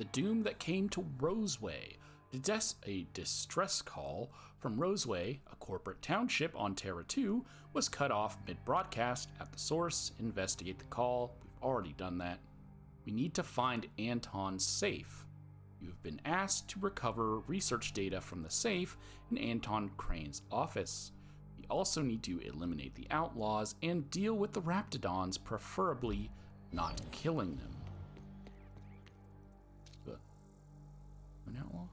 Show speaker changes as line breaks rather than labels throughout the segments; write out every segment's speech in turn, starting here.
The doom that came to Roseway. A distress call from Roseway, a corporate township on Terra 2, was cut off mid-broadcast. At the source, investigate the call. We've already done that. We need to find Anton's safe. You have been asked to recover research data from the safe in Anton Crane's office. We also need to eliminate the outlaws and deal with the Raptidons, preferably not killing them. But an outlaw?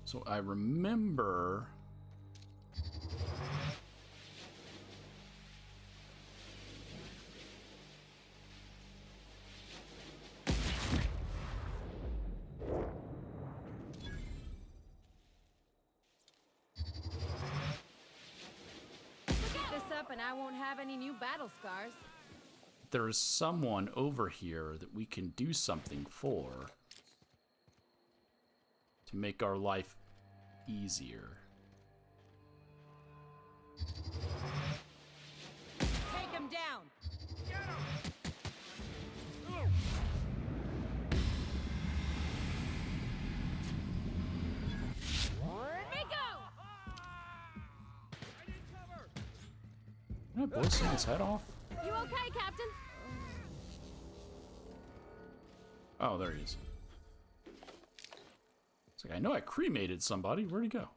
So I remember
this up and I won't have any new battle scars.
there is someone over here that we can do something for to make our life easier.
Take him down. Get him.
Can I blow someone's head off?
You okay, Captain?
Oh, there he is. It's like, I know I cremated somebody. Where'd he go?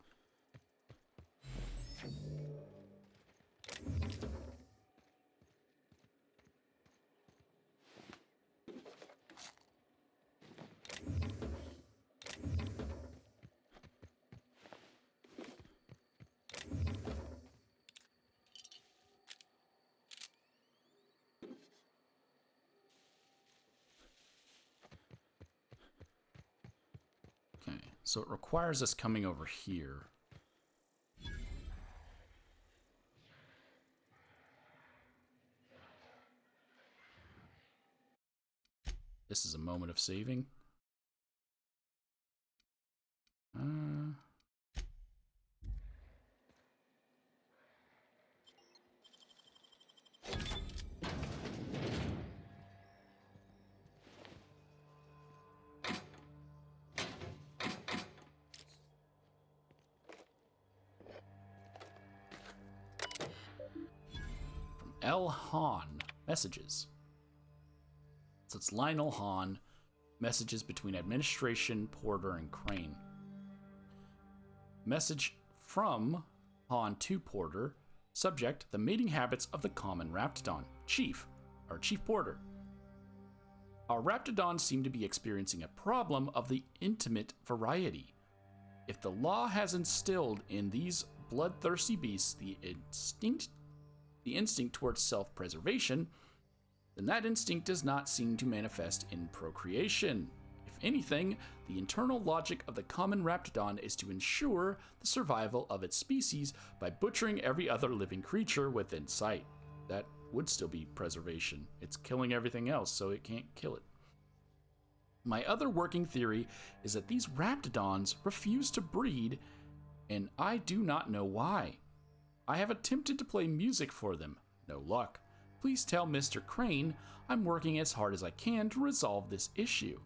Okay, so it requires us coming over here. This is a moment of saving. L. Hahn, messages. So it's Lionel Hahn, messages between administration, Porter, and Crane. Message from Hahn to Porter. Subject, the mating habits of the common Raptidon. Chief Porter. Our Raptidons seem to be experiencing a problem of the intimate variety. If the law has instilled in these bloodthirsty beasts the instinct towards self-preservation, then that instinct does not seem to manifest in procreation. If anything, the internal logic of the common Raptidon is to ensure the survival of its species by butchering every other living creature within sight. That would still be preservation. It's killing everything else, so it can't kill it. My other working theory is that these Raptidons refuse to breed, and I do not know why. I have attempted to play music for them. No luck. Please tell Mr. Crane I'm working as hard as I can to resolve this issue.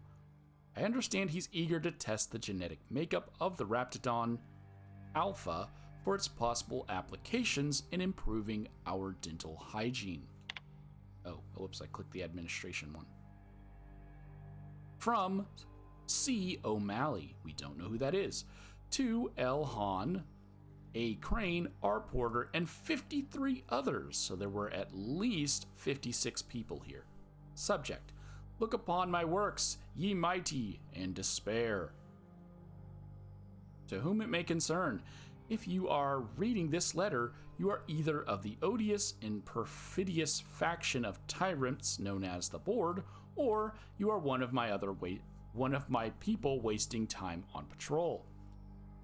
I understand he's eager to test the genetic makeup of the Raptidon Alpha for its possible applications in improving our dental hygiene. Oh, whoops, I clicked the administration one. From C. O'Malley, we don't know who that is, to L. Hahn, A. Crane, R. Porter, and 53 others, so there were at least 56 people here. Subject, look upon my works, ye mighty, and despair. To whom it may concern, if you are reading this letter, you are either of the odious and perfidious faction of tyrants known as the Board, or you are one of my people wasting time on patrol.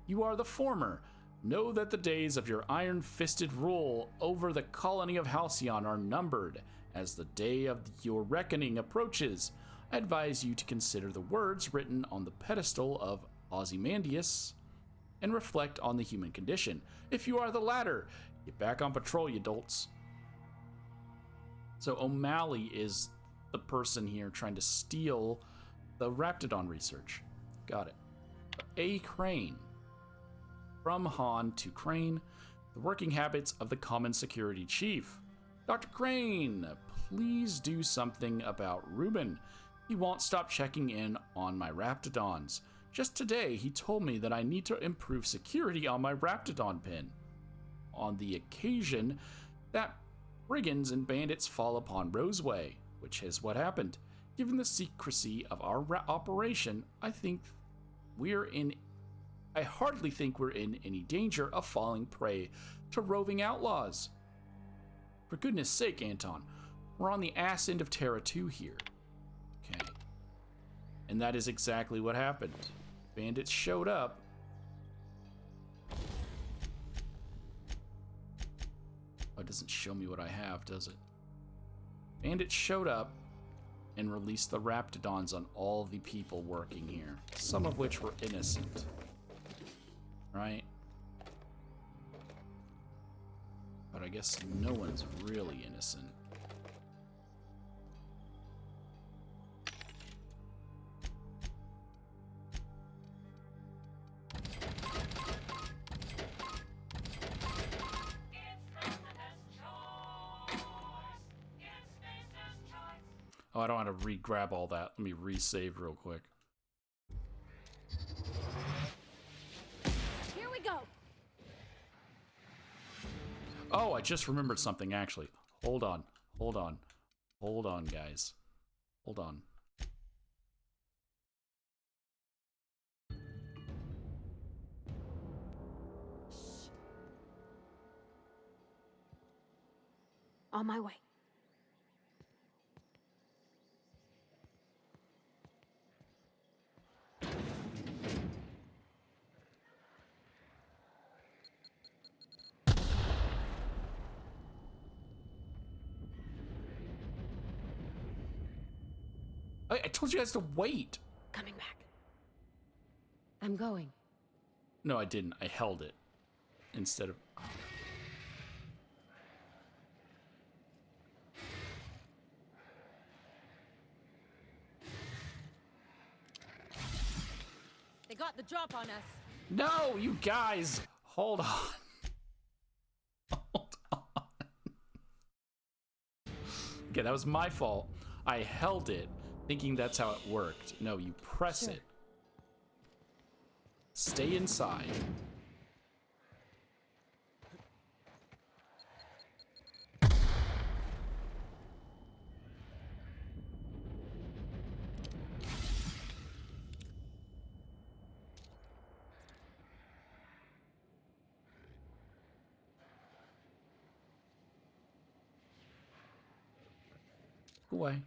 You are the former. Know that the days of your iron-fisted rule over the colony of Halcyon are numbered. As the day of your reckoning approaches, I advise you to consider the words written on the pedestal of Ozymandias. and reflect on the human condition. If you are the latter, get back on patrol, you dolts. So O'Malley is the person here trying to steal the Raptidon research. Got it. A. Crane. From Han to Crane, the working habits of the Common Security Chief. Dr. Crane, please do something about Ruben. He won't stop checking in on my Raptidons. Just today, he told me that I need to improve security on my Raptidon pin. On the occasion that brigands and bandits fall upon Roseway, which is what happened. Given the secrecy of our operation, I hardly think we're in any danger of falling prey to roving outlaws. For goodness sake, Anton, we're on the ass end of Terra 2 here. Okay. And that is exactly what happened. Bandits showed up. Oh, it doesn't show me what I have, does it? Bandits showed up and released the Raptidons on all the people working here, some of which were innocent. Right? But I guess no one's really innocent. Oh, I don't want to re-grab all that. Let me re-save real quick.
Here we go.
Oh, I just remembered something, actually. Hold on. Hold on. Hold on, guys. Hold on.
On my way.
I told you guys to wait.
Coming back. I'm going.
No, I didn't. I held it instead of...
They got the drop on us.
No, you guys! Hold on. Hold on. Okay, that was my fault. I held it, thinking that's how it worked. No, you press it. Stay inside. Away.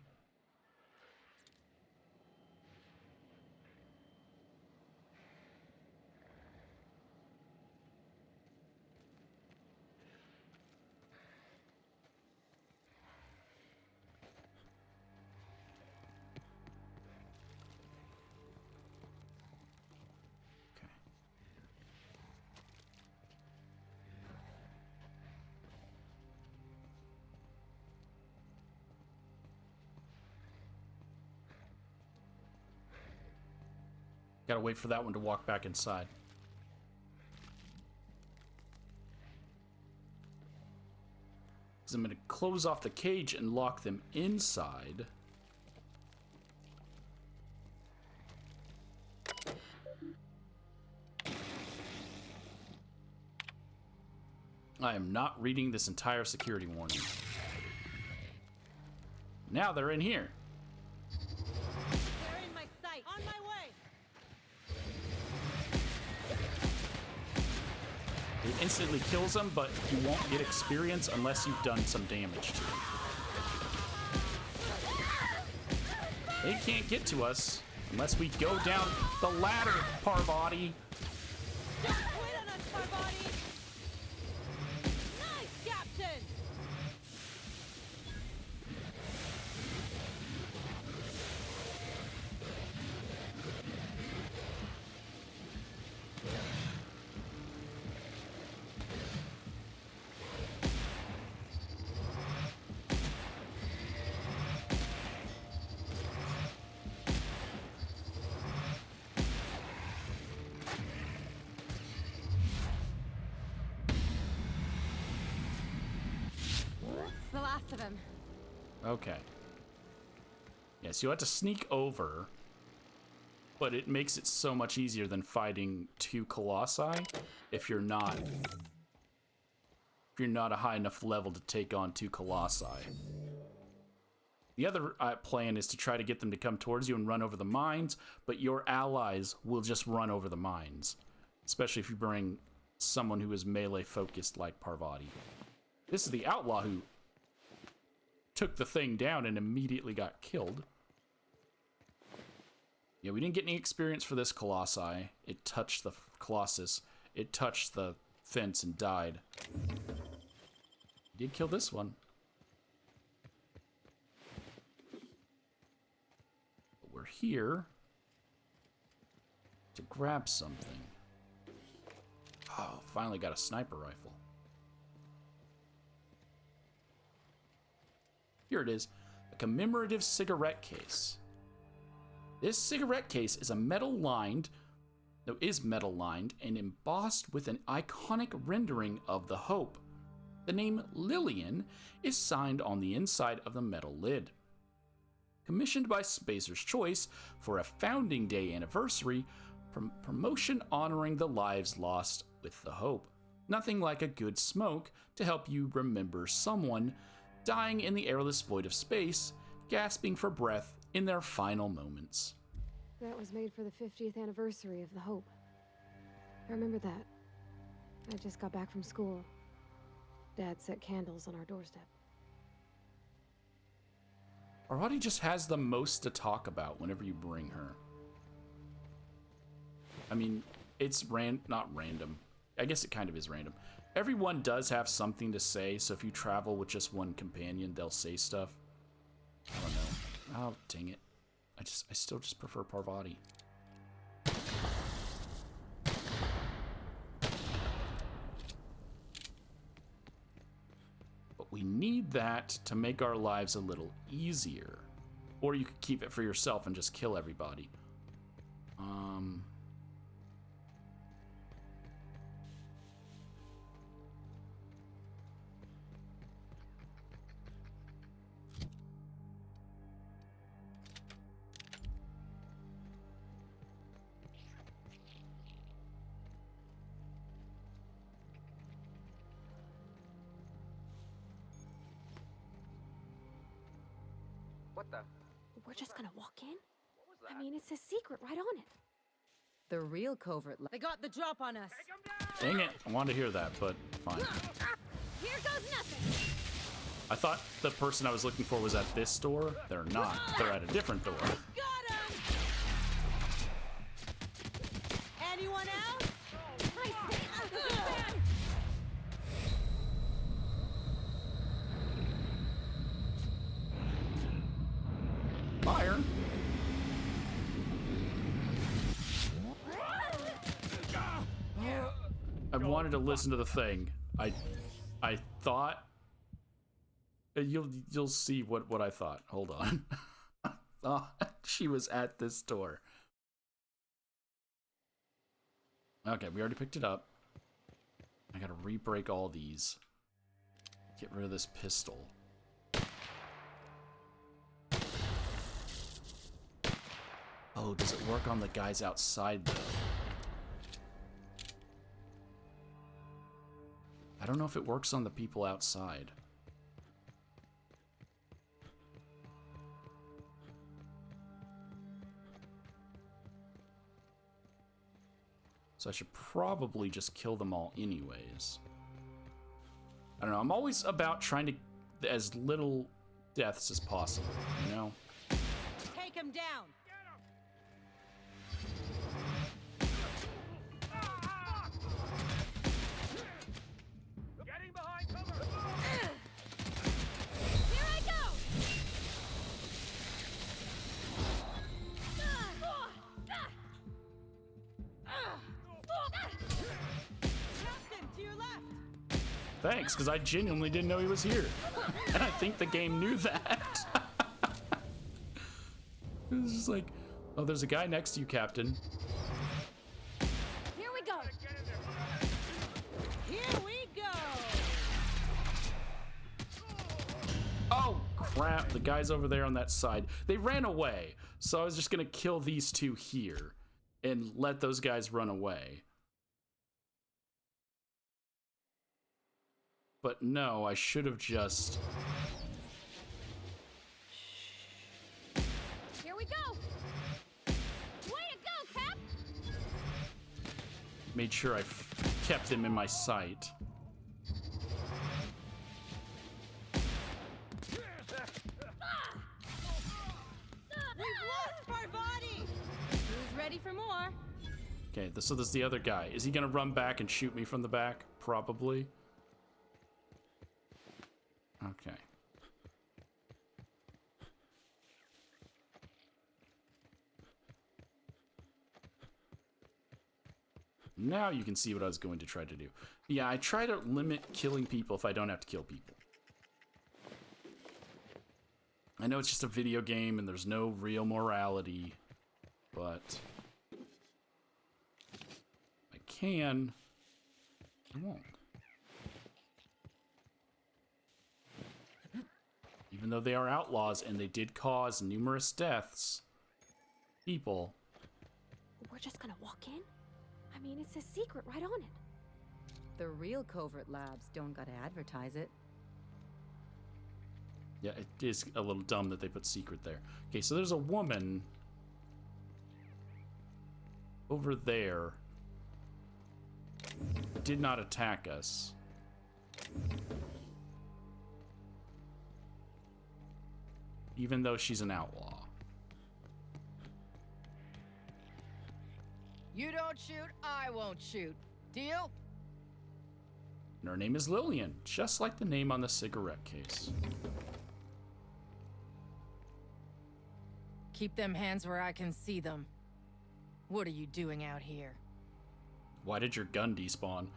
Gotta wait for that one to walk back inside. Because I'm gonna close off the cage and lock them inside. I am not reading this entire security warning. Now they're in here.
They're in my sight. On my way.
It instantly kills them, but you won't get experience unless you've done some damage to them. They can't get to us unless we go down the ladder, Parvati.
Don't quit on us, Parvati. Nice, Captain.
Okay. Yes, you have to sneak over, but it makes it so much easier than fighting 2 colossi if you're not a high enough level to take on 2 colossi. The other plan is to try to get them to come towards you and run over the mines, but your allies will just run over the mines, especially if you bring someone who is melee focused like Parvati. This is the outlaw who took the thing down and immediately got killed. Yeah, we didn't get any experience for this colossi. It touched the colossus. It touched the fence and died. Did kill this one. But we're here to grab something. Oh, finally got a sniper rifle. Here it is, a commemorative cigarette case. This cigarette case is metal lined and embossed with an iconic rendering of the Hope. The name Lillian is signed on the inside of the metal lid. Commissioned by Spacer's Choice for a Founding Day anniversary, promotion honoring the lives lost with the Hope. Nothing like a good smoke to help you remember someone dying in the airless void of space, gasping for breath in their final moments.
That was made for the 50th anniversary of the Hope. I remember that. I just got back from school. Dad set candles on our doorstep.
Parvati just has the most to talk about whenever you bring her. I mean, it's not random. I guess it kind of is random. Everyone does have something to say, so if you travel with just one companion, they'll say stuff. I don't know. Oh, dang it. I still just prefer Parvati. But we need that to make our lives a little easier. Or you could keep it for yourself and just kill everybody.
What the?
We're just gonna walk in? I mean, it's a secret right on it.
The real covert. They got the drop on us.
Dang it. I wanted to hear that, but fine.
Here goes nothing.
I thought the person I was looking for was at this door. They're not. They're at a different door.
Got him. Anyone else?
Fire. I wanted to listen to the thing. I thought you'll see what I thought. Hold on. I thought she was at this door. Okay, we already picked it up. I gotta re-break all these. Get rid of this pistol. Oh, does it work on the guys outside, though? I don't know if it works on the people outside. So I should probably just kill them all anyways. I don't know, I'm always about trying to as little deaths as possible, you know?
Take him down.
Getting behind cover!
Here I go. Captain, to your left.
Thanks, because I genuinely didn't know he was here. And I think the game knew that. It was just like, oh, there's a guy next to you, Captain.
Here we go.
Here we go.
Oh, crap. The guys over there on that side, they ran away. So I was just gonna kill these two here and let those guys run away. But no, I should have just...
Here we go! Way to go, Cap!
made sure I kept them in my sight.
Who's ready for more?
Okay, so there's the other guy. Is he gonna run back and shoot me from the back? Probably. Okay. Now you can see what I was going to try to do. Yeah, I try to limit killing people if I don't have to kill people. I know it's just a video game and there's no real morality, but I can. I won't. Even though they are outlaws and they did cause numerous deaths, people.
We're just gonna walk in? I mean, it's a secret right on it.
The real covert labs don't gotta advertise it.
Yeah, it is a little dumb that they put secret there. Okay, so there's a woman over there. Did not attack us. Even though she's an outlaw.
You don't shoot, I won't shoot. Deal?
And her name is Lillian, just like the name on the cigarette case.
Keep them hands where I can see them. What are you doing out here?
Why did your gun despawn?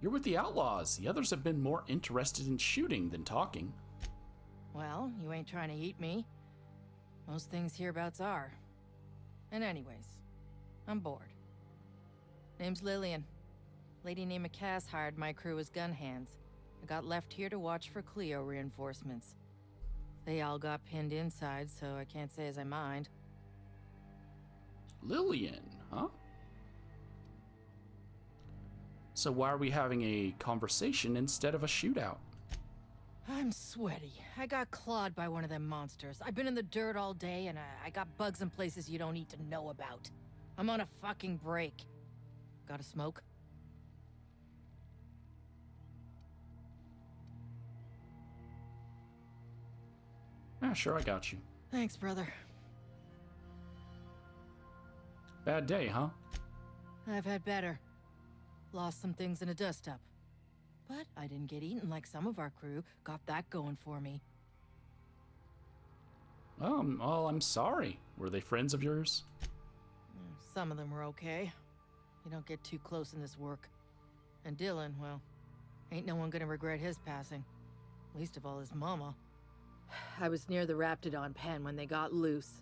You're with the outlaws. The others have been more interested in shooting than talking.
Well, you ain't trying to eat me. Most things hereabouts are. And anyways, I'm bored. Name's Lillian. Lady named Cass hired my crew as gun hands. I got left here to watch for Cleo reinforcements. They all got pinned inside, so I can't say as I mind.
Lillian, huh? So why are we having a conversation instead of a shootout?
I'm sweaty. I got clawed by one of them monsters. I've been in the dirt all day, and I got bugs in places you don't need to know about. I'm on a fucking break. Got a smoke?
Yeah, sure, I got you.
Thanks, brother.
Bad day, huh?
I've had better. Lost some things in a dust-up. But I didn't get eaten like some of our crew. Got that going for me.
Well, I'm sorry. Were they friends of yours?
Some of them were okay. You don't get too close in this work. And Dylan, well, ain't no one gonna regret his passing. Least of all his mama. I was near the Raptidon pen when they got loose.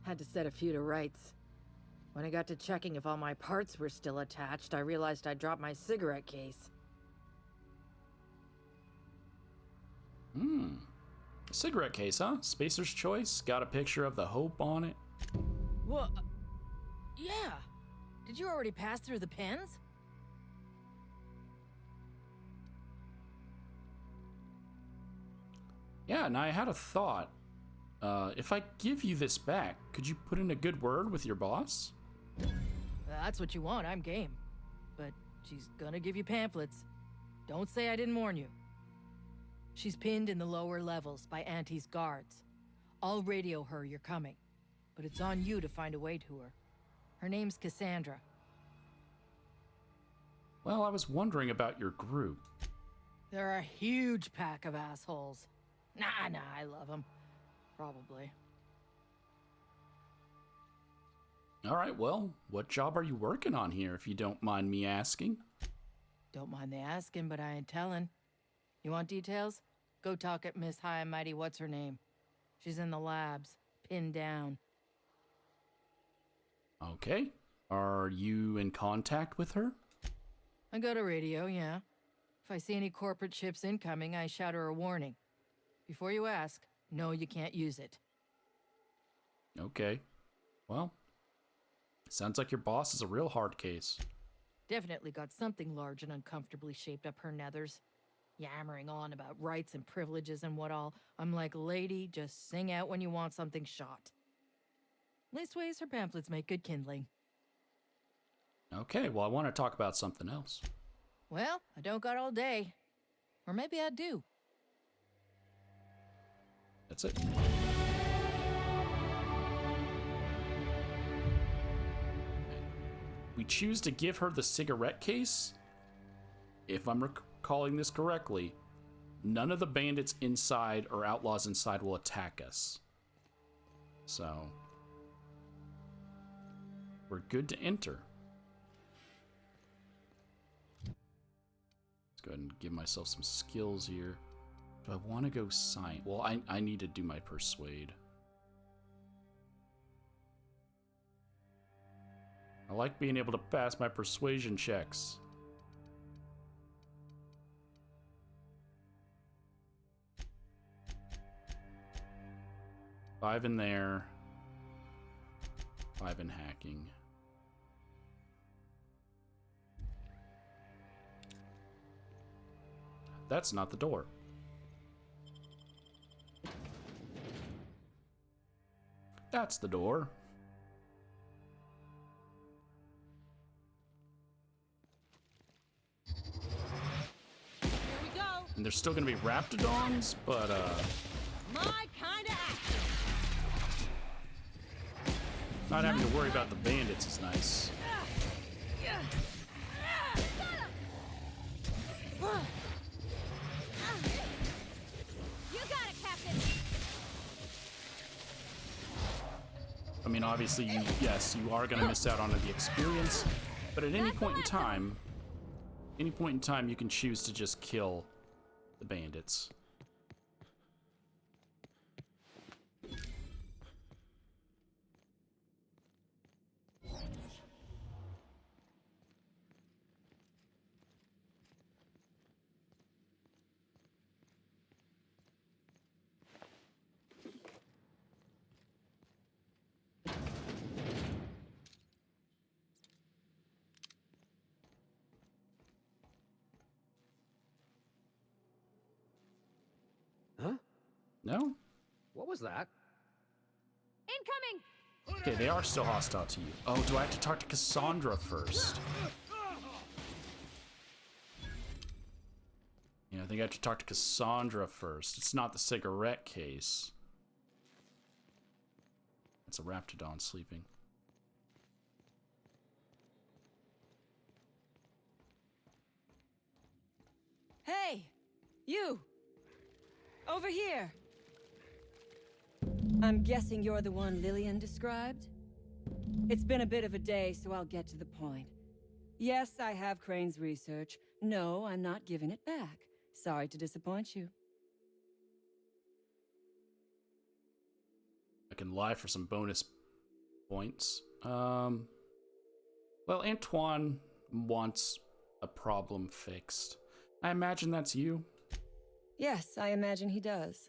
Had to set a few to rights. When I got to checking if all my parts were still attached, I realized I'd dropped my cigarette case.
Cigarette case, huh? Spacer's Choice. Got a picture of the Hope on it.
What? Yeah. Did you already pass through the pens?
Yeah, and I had a thought. If I give you this back, could you put in a good word with your boss?
That's what you want, I'm game. But she's gonna give you pamphlets. Don't say I didn't warn you. She's pinned in the lower levels by Auntie's guards. I'll radio her you're coming, but it's on you to find a way to her. Her name's Cassandra.
Well, I was wondering about your group.
They're a huge pack of assholes. Nah, I love them. Probably.
All right, well, what job are you working on here, if you don't mind me asking?
Don't mind the asking, but I ain't telling. You want details? Go talk at Miss High and Mighty What's-Her-Name. She's in the labs, pinned down.
Okay. Are you in contact with her?
I got a radio, yeah. If I see any corporate ships incoming, I shout her a warning. Before you ask, no, you can't use it.
Okay. Well, sounds like your boss is a real hard case.
Definitely got something large and uncomfortably shaped up her nethers. Yammering on about rights and privileges and what all. I'm like, lady, just sing out when you want something shot. Leastways, her pamphlets make good kindling.
Okay, well, I want to talk about something else.
Well, I don't got all day. Or maybe I do.
That's it. We choose to give her the cigarette case. If I'm recalling this correctly, none of the bandits inside or outlaws inside will attack us. So, we're good to enter. Let's go ahead and give myself some skills here. Do I want to go science? Well, I need to do my persuade. I like being able to pass my persuasion checks. Five in there. 5 in hacking. That's not the door. That's the door.
Here we go.
And there's still gonna be raptidons, but
My kind of action.
not having to worry about the bandits is nice.
You got it, Captain.
I mean, obviously, yes, you are gonna miss out on the experience, but at any point in time, you can choose to just kill the bandits.
Huh?
No?
What was that?
Incoming.
Okay, they are still hostile to you. Oh, do I have to talk to Cassandra first? Yeah, I think I have to talk to Cassandra first. It's not the cigarette case. It's a raptidon sleeping.
Hey, you. Over here. I'm guessing you're the one Lillian described? It's been a bit of a day, so I'll get to the point. Yes, I have Crane's research. No, I'm not giving it back. Sorry to disappoint you.
I can lie for some bonus points. Well, Antoine wants a problem fixed. I imagine that's you.
Yes, I imagine he does.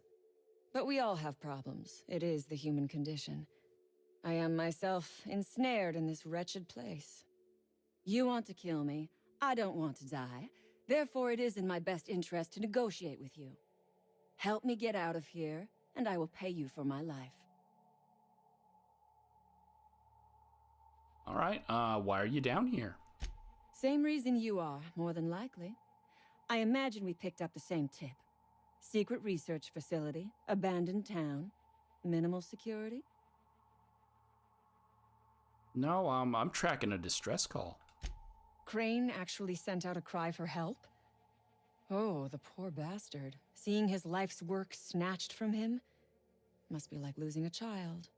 But we all have problems. It is the human condition. I am myself ensnared in this wretched place. You want to kill me. I don't want to die. Therefore, it is in my best interest to negotiate with you. Help me get out of here, and I will pay you for my life.
All right, why are you down here?
Same reason you are, more than likely. I imagine we picked up the same tip. Secret research facility, abandoned town, minimal security.
No, I'm tracking a distress call.
Crane actually sent out a cry for help? Oh, the poor bastard. Seeing his life's work snatched from him? Must be like losing a child.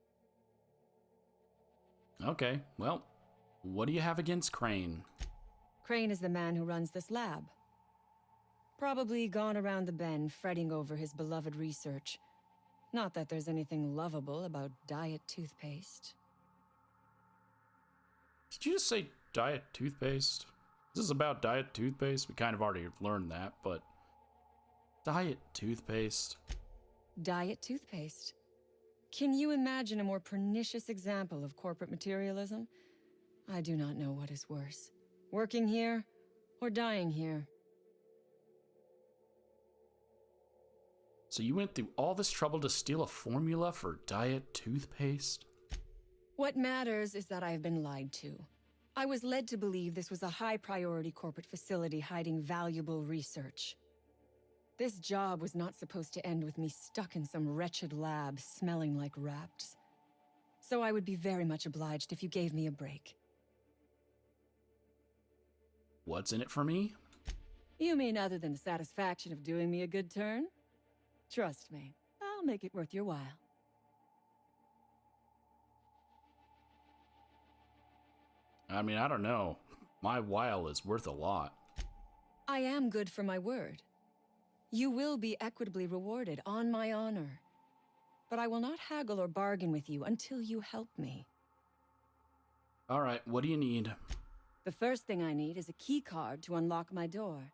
Okay, well, what do you have against Crane?
Crane is the man who runs this lab. Probably gone around the bend fretting over his beloved research. Not that there's anything lovable about diet toothpaste.
Did you just say diet toothpaste? This is about diet toothpaste. We kind of already learned that, but diet toothpaste.
Diet toothpaste. Can you imagine a more pernicious example of corporate materialism? I do not know what is worse, working here or dying here.
So you went through all this trouble to steal a formula for diet toothpaste?
What matters is that I have been lied to. I was led to believe this was a high-priority corporate facility hiding valuable research. This job was not supposed to end with me stuck in some wretched lab smelling like rats. So I would be very much obliged if you gave me a break.
What's in it for me?
You mean other than the satisfaction of doing me a good turn? Trust me, I'll make it worth your while.
I mean, I don't know. My while is worth a lot.
I am good for my word. You will be equitably rewarded, on my honor. But I will not haggle or bargain with you until you help me.
All right, what do you need?
The first thing I need is a key card to unlock my door.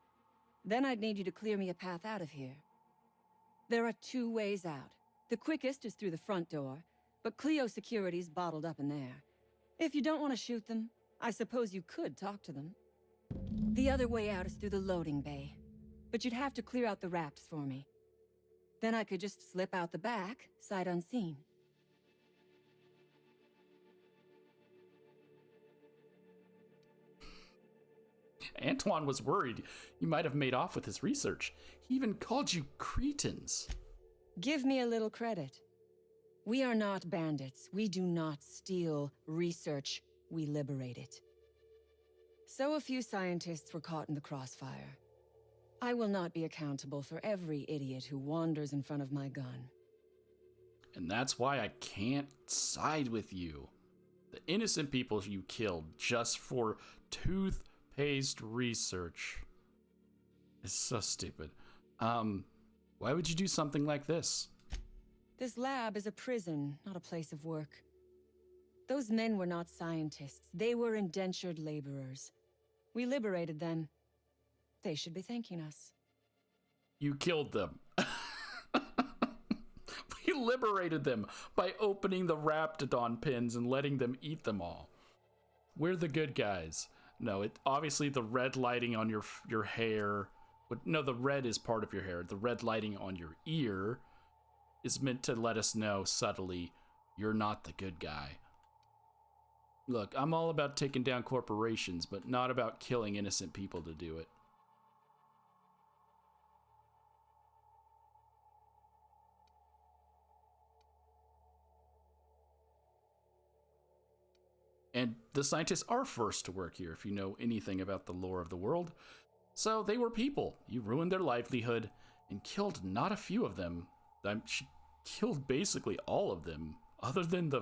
Then I'd need you to clear me a path out of here. There are 2 ways out. The quickest is through the front door, but Cleo Security's bottled up in there. If you don't want to shoot them, I suppose you could talk to them. The other way out is through the loading bay, but you'd have to clear out the rafts for me. Then I could just slip out the back, sight unseen.
Antoine was worried you might have made off with his research. He even called you cretins.
Give me a little credit. We are not bandits. We do not steal research. We liberate it. So a few scientists were caught in the crossfire. I will not be accountable for every idiot who wanders in front of my gun.
And that's why I can't side with you. The innocent people you killed just for toothpaste research is so stupid. Why would you do something like this?
This lab is a prison, not a place of work. Those men were not scientists. They were indentured laborers. We liberated them. They should be thanking us.
You killed them. We liberated them by opening the Raptidon pins and letting them eat them all. We're the good guys. No, obviously the red lighting on your hair. No, the red is part of your hair. The red lighting on your ear is meant to let us know subtly you're not the good guy. Look, I'm all about taking down corporations, but not about killing innocent people to do it. And the scientists are first to work here, if you know anything about the lore of the world. So they were people. You ruined their livelihood and killed not a few of them. She killed basically all of them. Other than the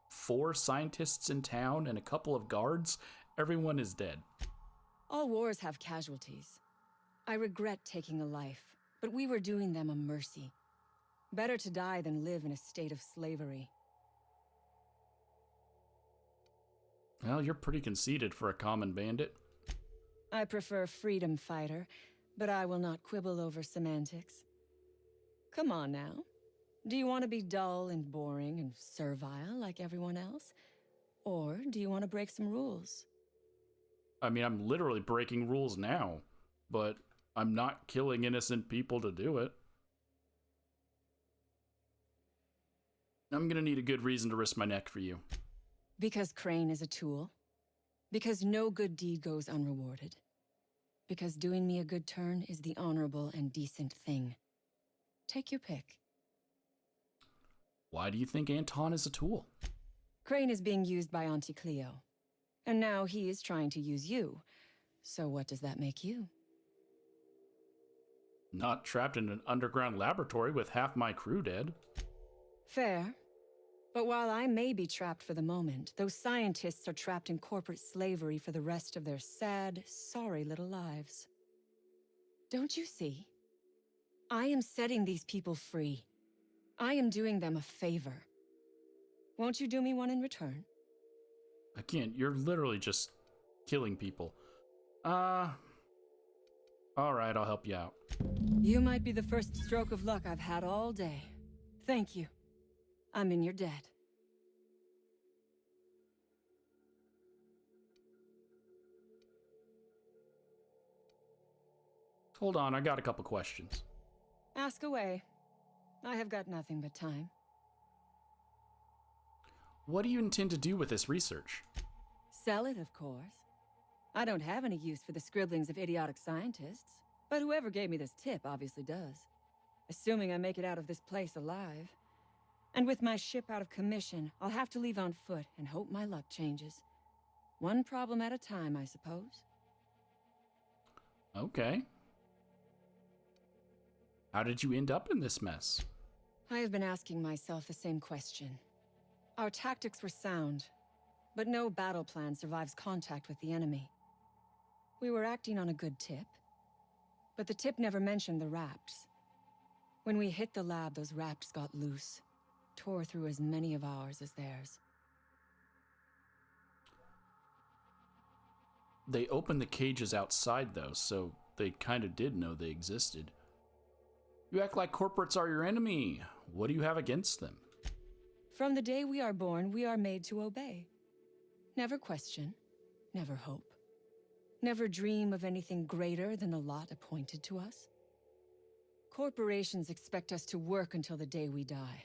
4 scientists in town and a couple of guards, everyone is dead.
All wars have casualties. I regret taking a life, but we were doing them a mercy. Better to die than live in a state of slavery.
Well, you're pretty conceited for a common bandit.
I prefer freedom fighter, but I will not quibble over semantics. Come on now. Do you want to be dull and boring and servile like everyone else? Or do you want to break some rules?
I mean, I'm literally breaking rules now, but I'm not killing innocent people to do it. I'm gonna need a good reason to risk my neck for you.
Because Crane is a tool. Because no good deed goes unrewarded. Because doing me a good turn is the honorable and decent thing. Take your pick.
Why do you think Anton is a tool?
Crane is being used by Auntie Cleo. And now he is trying to use you. So what does that make you?
Not trapped in an underground laboratory with half my crew dead.
Fair. But while I may be trapped for the moment, those scientists are trapped in corporate slavery for the rest of their sad, sorry little lives. Don't you see? I am setting these people free. I am doing them a favor. Won't you do me one in return?
I can't. You're literally just killing people. Alright, I'll help you out.
You might be the first stroke of luck I've had all day. Thank you. I'm in your debt.
Hold on, I got a couple questions.
Ask away. I have got nothing but time.
What do you intend to do with this research?
Sell it, of course. I don't have any use for the scribblings of idiotic scientists, but whoever gave me this tip obviously does. Assuming I make it out of this place alive. And with my ship out of commission, I'll have to leave on foot and hope my luck changes. One problem at a time, I suppose.
Okay. How did you end up in this mess?
I have been asking myself the same question. Our tactics were sound, but no battle plan survives contact with the enemy. We were acting on a good tip, but the tip never mentioned the rapts. When we hit the lab, those rapts got loose, tore through as many of ours as theirs.
They opened the cages outside, though, so they kind of did know they existed. You act like corporates are your enemy. What do you have against them?
From the day we are born, we are made to obey. Never question, never hope. Never dream of anything greater than the lot appointed to us. Corporations expect us to work until the day we die.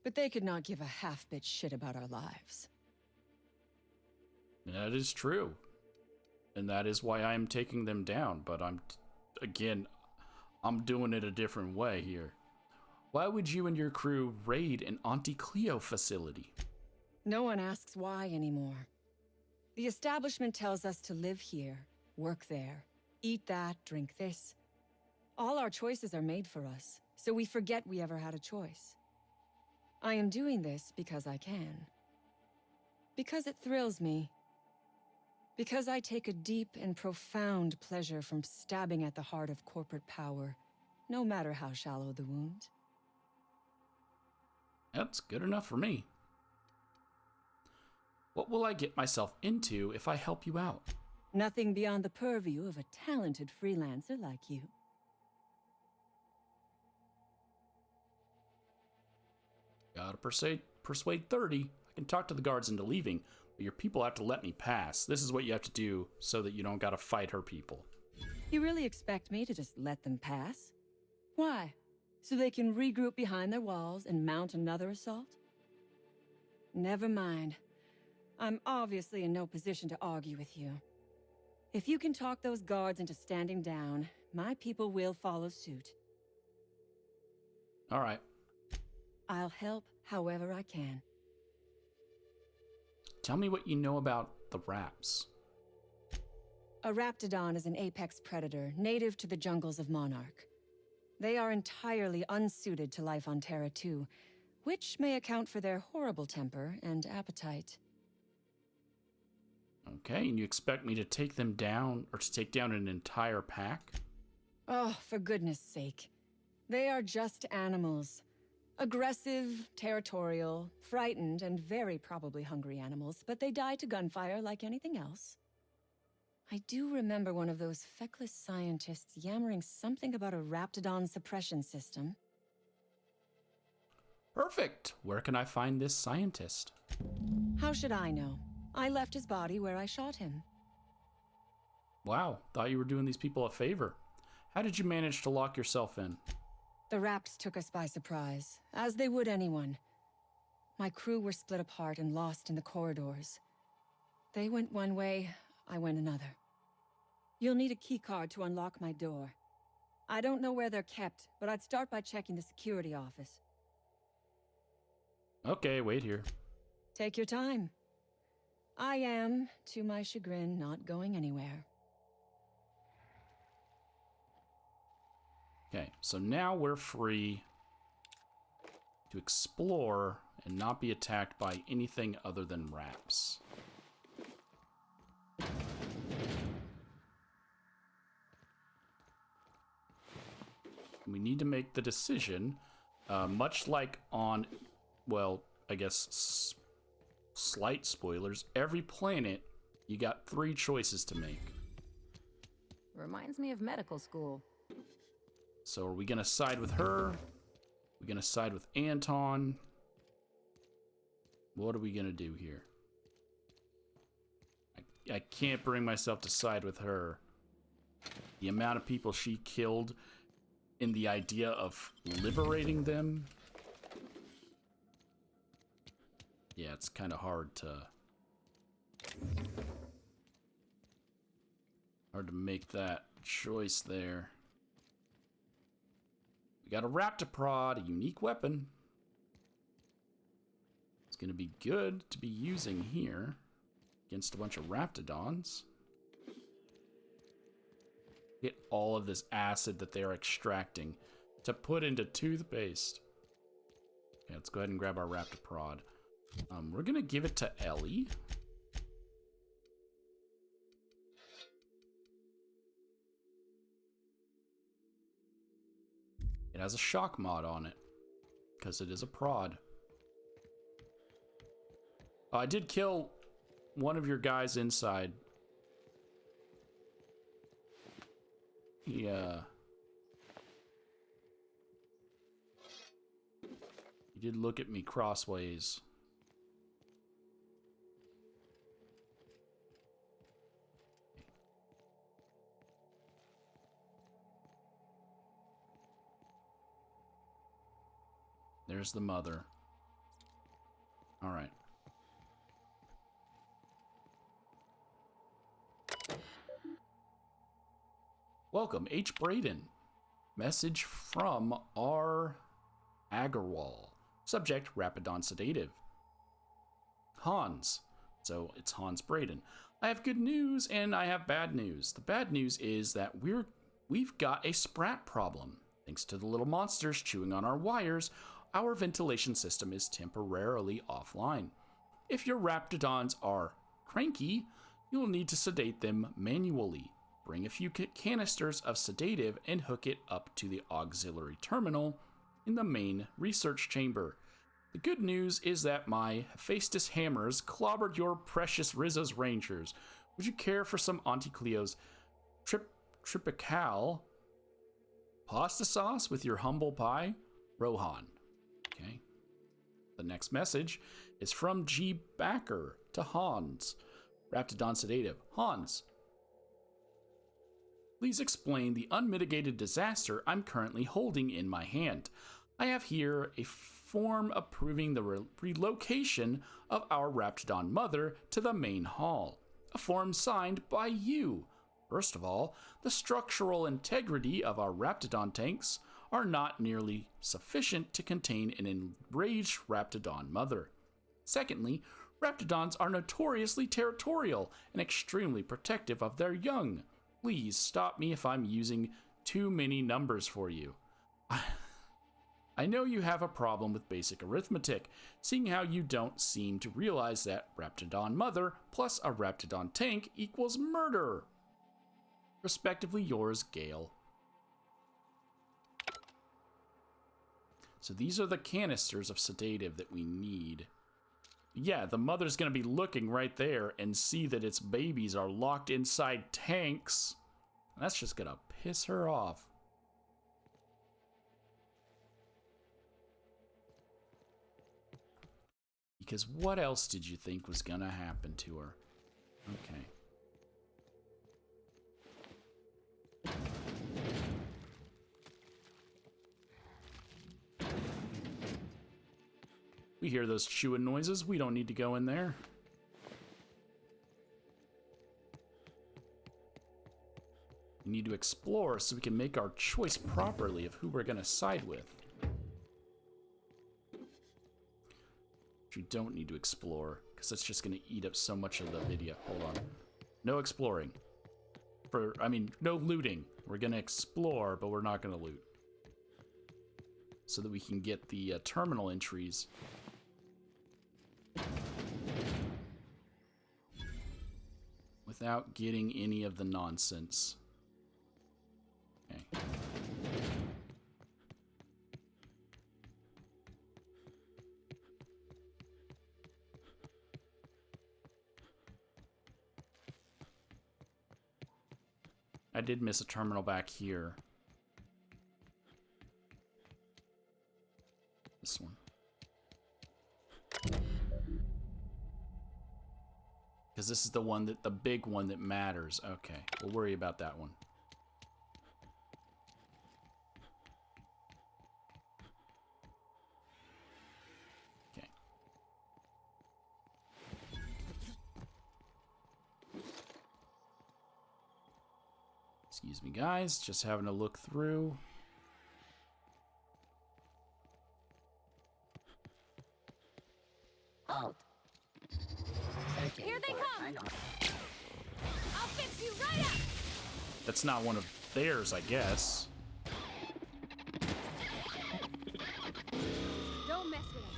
But they could not give a half-bit shit about our lives.
That is true. And that is why I'm taking them down, but I'm doing it a different way here. Why would you and your crew raid an Auntie Cleo facility?
No one asks why anymore. The establishment tells us to live here, work there, eat that, drink this. All our choices are made for us, so we forget we ever had a choice. I am doing this because I can. Because it thrills me. Because I take a deep and profound pleasure from stabbing at the heart of corporate power, no matter how shallow the wound.
That's good enough for me. What will I get myself into if I help you out?
Nothing beyond the purview of a talented freelancer like you.
Gotta persuade 30. I can talk to the guards into leaving, but your people have to let me pass. This is what you have to do so that you don't gotta fight her people.
You really expect me to just let them pass? Why? So they can regroup behind their walls and mount another assault? Never mind. I'm obviously in no position to argue with you. If you can talk those guards into standing down, my people will follow suit.
All right.
I'll help however I can.
Tell me what you know about the Raps.
A raptidon is an apex predator, native to the jungles of Monarch. They are entirely unsuited to life on Terra 2, which may account for their horrible temper and appetite.
Okay, and you expect me to take them down, or to take down an entire pack?
Oh, for goodness sake. They are just animals. Aggressive, territorial, frightened, and very probably hungry animals, but they die to gunfire like anything else. I do remember one of those feckless scientists yammering something about a raptidon suppression system.
Perfect! Where can I find this scientist?
How should I know? I left his body where I shot him.
Wow, thought you were doing these people a favor. How did you manage to lock yourself in?
The Raps took us by surprise, as they would anyone. My crew were split apart and lost in the corridors. They went one way, I went another. You'll need a keycard to unlock my door. I don't know where they're kept, but I'd start by checking the security office.
Okay, wait here.
Take your time. I am, to my chagrin, not going anywhere.
Okay, so now we're free to explore and not be attacked by anything other than Raps. We need to make the decision, much like on, well, I guess slight spoilers, every planet, you got 3 choices to make.
Reminds me of medical school.
So are we gonna side with her? We're gonna side with Anton? What are we gonna do here? I can't bring myself to side with her. The amount of people she killed in the idea of liberating them. Yeah, it's kind of hard to make that choice there. We got a Raptoprod, a unique weapon. It's gonna be good to be using here against a bunch of Raptidons. Get all of this acid that they're extracting to put into toothpaste. Okay, let's go ahead and grab our Raptoprod. We're gonna give it to Ellie. It has a shock mod on it because it is a prod. Oh, I did kill one of your guys inside. He did look at me crossways. There's the mother. All right. Welcome, H. Braden. Message from R. Agarwal. Subject, Rapidon Sedative. Hans. So it's Hans Braden. I have good news and I have bad news. The bad news is that we've got a sprat problem. Thanks to the little monsters chewing on our wires, our ventilation system is temporarily offline. If your Raptidons are cranky, you'll need to sedate them manually. Bring a few canisters of sedative and hook it up to the auxiliary terminal in the main research chamber. The good news is that my Hephaestus hammers clobbered your precious Rizzo's Rangers. Would you care for some Auntie Cleo's Tripical pasta sauce with your humble pie? Rohan. Okay. The next message is from G. Backer to Hans. Raptidon Sedative. Hans, please explain the unmitigated disaster I'm currently holding in my hand. I have here a form approving the relocation of our Raptidon mother to the main hall. A form signed by you. First of all, the structural integrity of our Raptidon tanks are not nearly sufficient to contain an enraged Raptidon mother. Secondly, Raptidons are notoriously territorial and extremely protective of their young. Please stop me if I'm using too many numbers for you. I know you have a problem with basic arithmetic, seeing how you don't seem to realize that Raptidon mother plus a Raptidon tank equals murder. Respectively yours, Gale. So these are the canisters of sedative that we need. Yeah, the mother's gonna be looking right there and see that its babies are locked inside tanks. That's just gonna piss her off. Because what else did you think was gonna happen to her? Okay. We hear those chewing noises. We don't need to go in there. We need to explore so we can make our choice properly of who we're going to side with. You don't need to explore, because that's just going to eat up so much of the video. Hold on. No exploring. No looting. We're going to explore, but we're not going to loot. So that we can get the terminal entries. Without getting any of the nonsense. Okay. I did miss a terminal back here. This one. Because this is the one that, the big one that matters. Okay, we'll worry about that one. Okay. Excuse me, guys. Just having a look through.
Halt. Searching.
Here they
for
come!
tunnel.
I'll fix you right up!
That's not one of theirs, I guess.
Don't mess with us.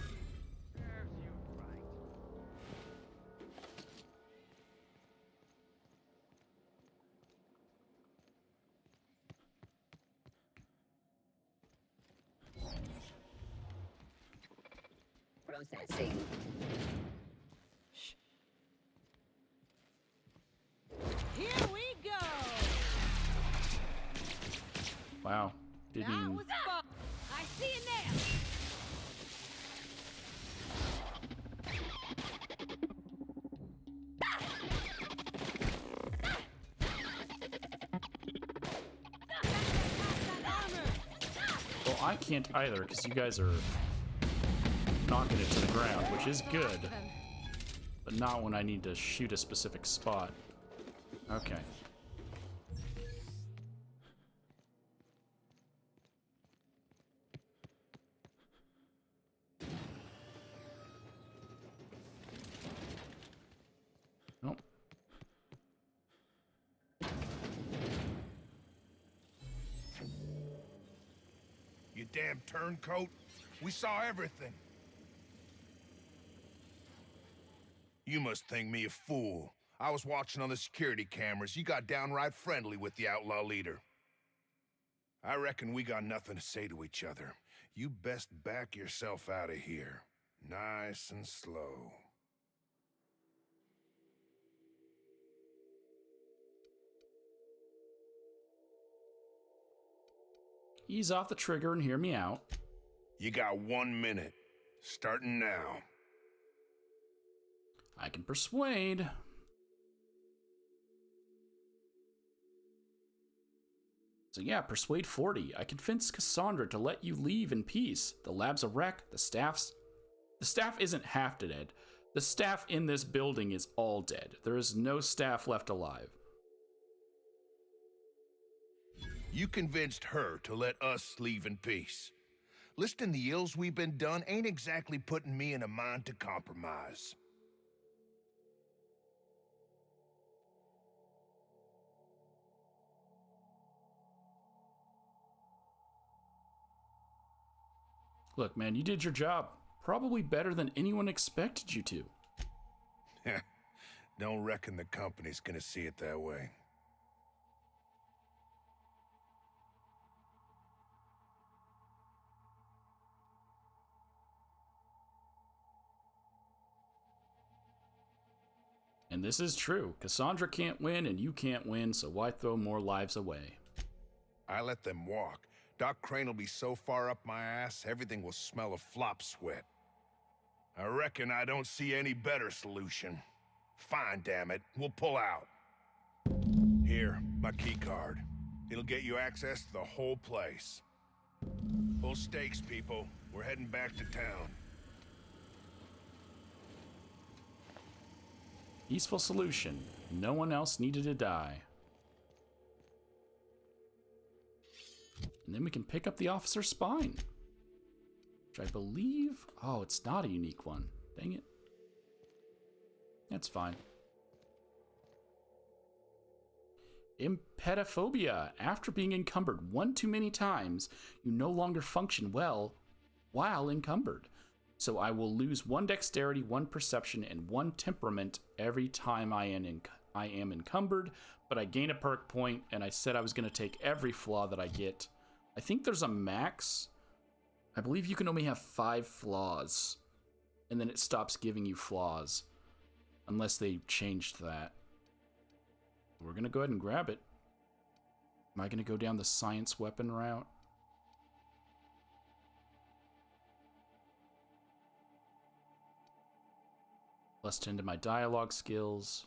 Processing.
Here we go!
Wow. Didn't
That
even...
was fun! I see you now!
Well, I can't either, because you guys are knocking it to the ground, which is good. But not when I need to shoot a specific spot. Okay. Nope.
You damn turncoat. We saw everything. You must think me a fool. I was watching on the security cameras. You got downright friendly with the outlaw leader. I reckon we got nothing to say to each other. You best back yourself out of here. Nice and slow.
Ease off the trigger and hear me out.
You got 1 minute. Starting now.
I can persuade. So yeah, persuade 40. I convinced Cassandra to let you leave in peace. The lab's a wreck. The staff isn't half dead. The staff in this building is all dead. There is no staff left alive.
You convinced her to let us leave in peace. Listing the ills we've been done ain't exactly putting me in a mind to compromise.
Look, man, you did your job. Probably better than anyone expected you to.
Don't reckon the company's gonna see it that way.
And this is true. Cassandra can't win and you can't win, so why throw more lives away?
I let them walk. Doc Crane will be so far up my ass, everything will smell of flop sweat. I reckon I don't see any better solution. Fine, damn it. We'll pull out. Here, my key card. It'll get you access to the whole place. Full stakes, people. We're heading back to town.
Peaceful solution. No one else needed to die. And then we can pick up the officer's spine. Which I believe... Oh, it's not a unique one. Dang it. That's fine. Impetophobia. After being encumbered one too many times, you no longer function well while encumbered. So I will lose 1 dexterity, 1 perception, and 1 temperament every time I am encumbered, but I gain a perk point, and I said I was going to take every flaw that I get. I think there's a max. I believe you can only have 5 flaws, and then it stops giving you flaws, unless they changed that. We're going to go ahead and grab it. Am I going to go down the science weapon route? Plus 10 to my dialogue skills.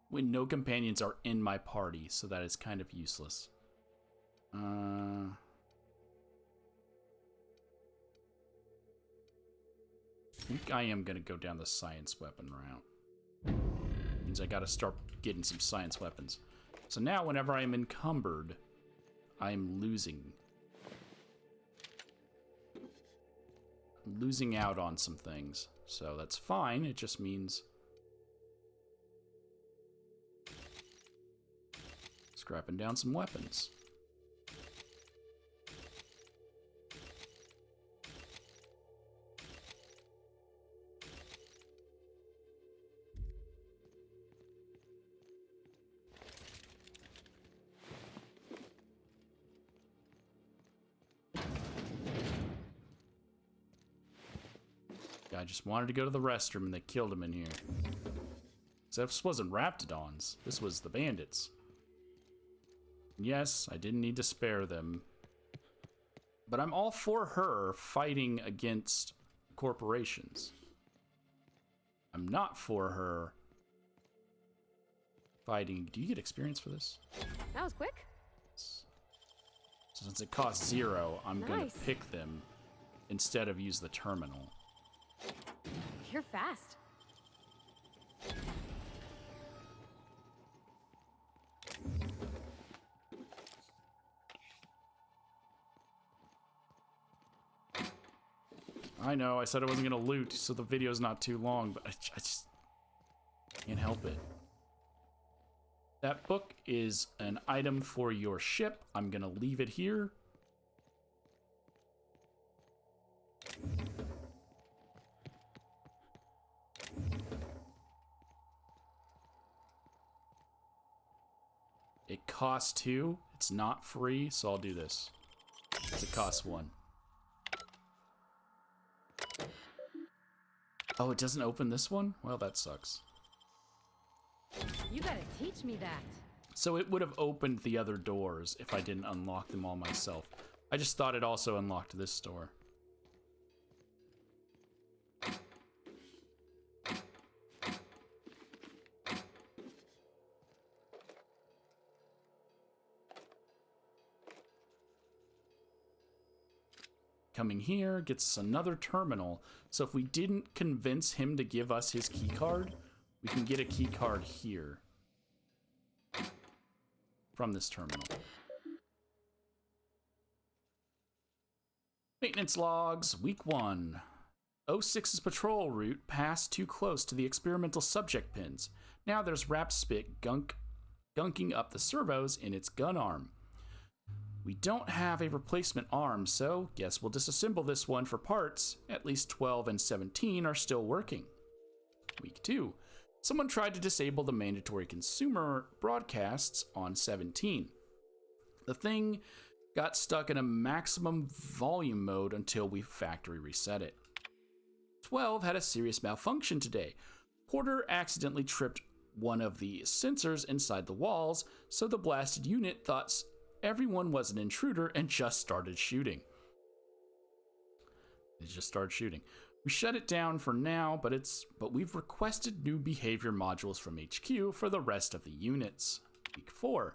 When no companions are in my party, so that is kind of useless. I think I am going to go down the science weapon route. Means I got to start getting some science weapons. So now whenever I'm encumbered, I'm losing. I'm losing out on some things. So that's fine. It just means scrapping down some weapons. Guy just wanted to go to the restroom and they killed him in here. So this wasn't Raptidons. This was the bandits. Yes, I didn't need to spare them. But I'm all for her fighting against corporations. I'm not for her fighting... Do you get experience for this?
That was quick.
So since it costs 0, I'm going
Nice.
to pick them instead of use the terminal.
You're fast.
I know, I said I wasn't going to loot, so the video's not too long, but I just can't help it. That book is an item for your ship. I'm going to leave it here. It costs 2. It's not free, so I'll do this. 'Cause it costs 1. Oh, it doesn't open this one? Well, that sucks.
You gotta teach me that.
So it would have opened the other doors if I didn't unlock them all myself. I just thought it also unlocked this door. Coming here gets us another terminal. So if we didn't convince him to give us his key card, we can get a key card here from this terminal. Maintenance logs, week 1. 06's patrol route passed too close to the experimental subject pins. Now there's Rap Spit gunking up the servos in its gun arm. We don't have a replacement arm, so guess we'll disassemble this one for parts. At least 12 and 17 are still working. Week 2. Someone tried to disable the mandatory consumer broadcasts on 17. The thing got stuck in a maximum volume mode until we factory reset it. 12 had a serious malfunction today. Porter accidentally tripped one of the sensors inside the walls, so the blasted unit thought everyone was an intruder and just started shooting. They just started shooting. We shut it down for now, but we've requested new behavior modules from HQ for the rest of the units. Week 4.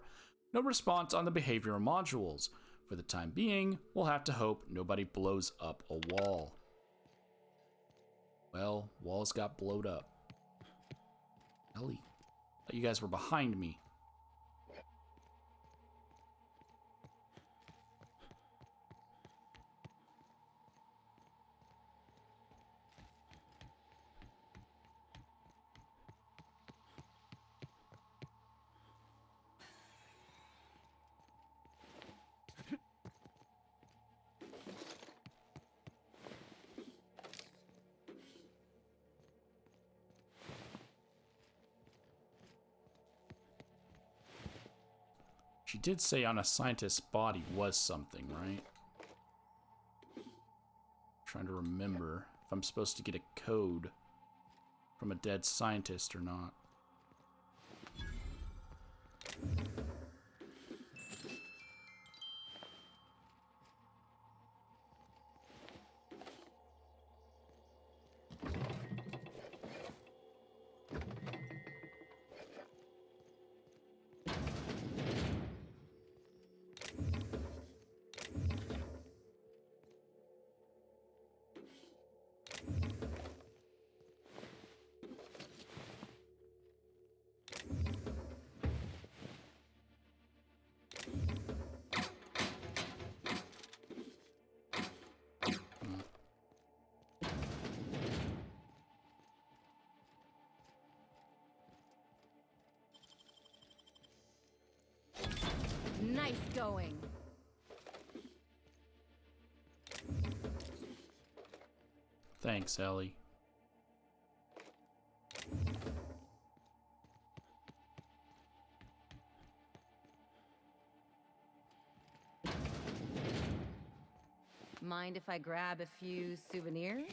No response on the behavioral modules. For the time being, we'll have to hope nobody blows up a wall. Well, walls got blowed up. Ellie, I thought you guys were behind me. She did say on a scientist's body was something, right? Trying to remember if I'm supposed to get a code from a dead scientist or not.
Nice going.
Thanks, Ellie.
Mind if I grab a few souvenirs?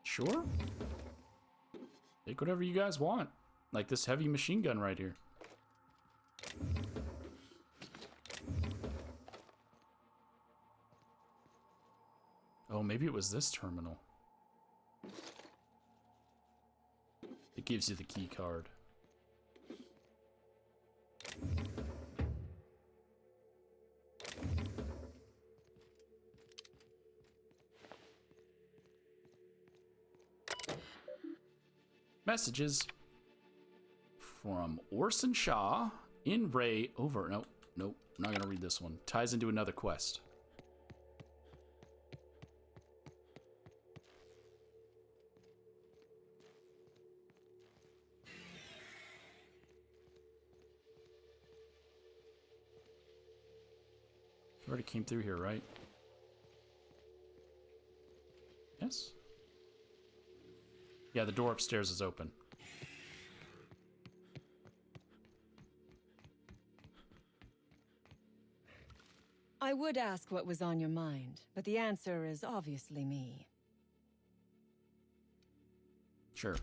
Sure. Take whatever you guys want. Like this heavy machine gun right here. Oh, maybe it was this terminal. It gives you the key card. Messages from Orson Shaw in Ray over. Nope, I'm not gonna read this one. Ties into another quest. Already came through here, right? Yes? Yeah, the door upstairs is open.
I would ask what was on your mind, but the answer is obviously me.
Sure.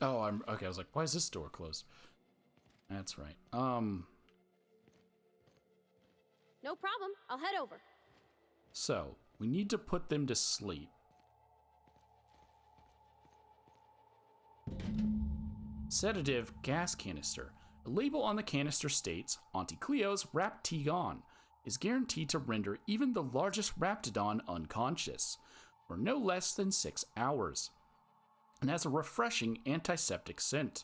Oh, I'm okay. I was like, why is this door closed? That's right.
No problem. I'll head over.
So we need to put them to sleep. Sedative gas canister. The label on the canister states, Auntie Cleo's Raptigon is guaranteed to render even the largest Raptidon unconscious for no less than 6 hours, and has a refreshing antiseptic scent.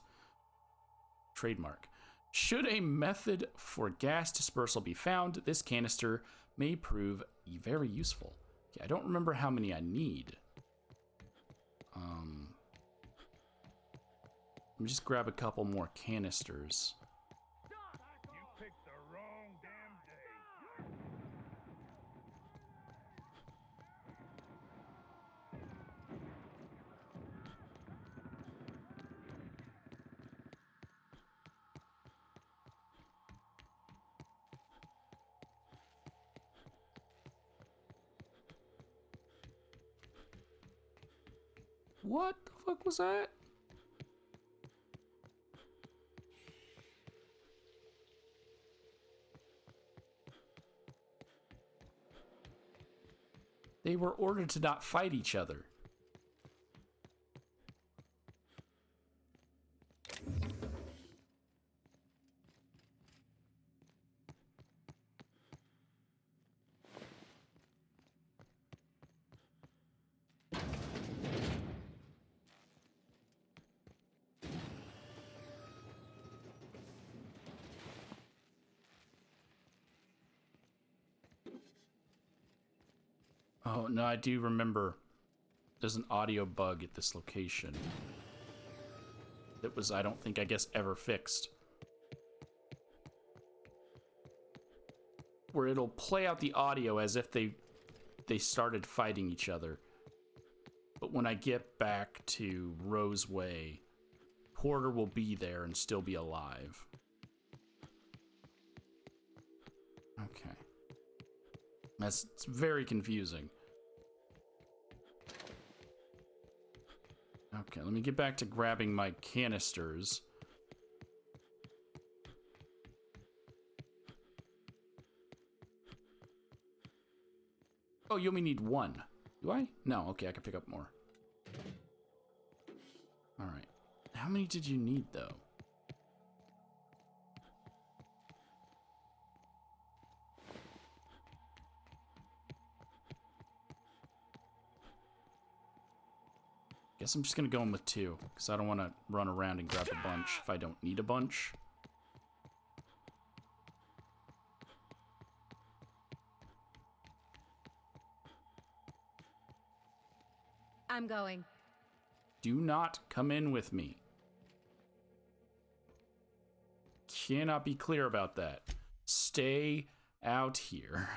Trademark. Should a method for gas dispersal be found, this canister may prove very useful. Okay, I don't remember how many I need. Let me just grab a couple more canisters.
You picked the wrong damn day.
What the fuck was that? They were ordered to not fight each other. Oh, no, I do remember there's an audio bug at this location. That was, I don't think, I guess, ever fixed. Where it'll play out the audio as if they started fighting each other. when I get back to Roseway, Porter will be there and still be alive. Okay. It's very confusing. Okay, let me get back to grabbing my canisters. Oh, you only need one. Do I? No, okay, I can pick up more. Alright. How many did you need, though? Guess I'm just gonna go in with 2, because I don't want to run around and grab a bunch if I don't need a bunch.
I'm going.
Do not come in with me. Cannot be clear about that. Stay out here.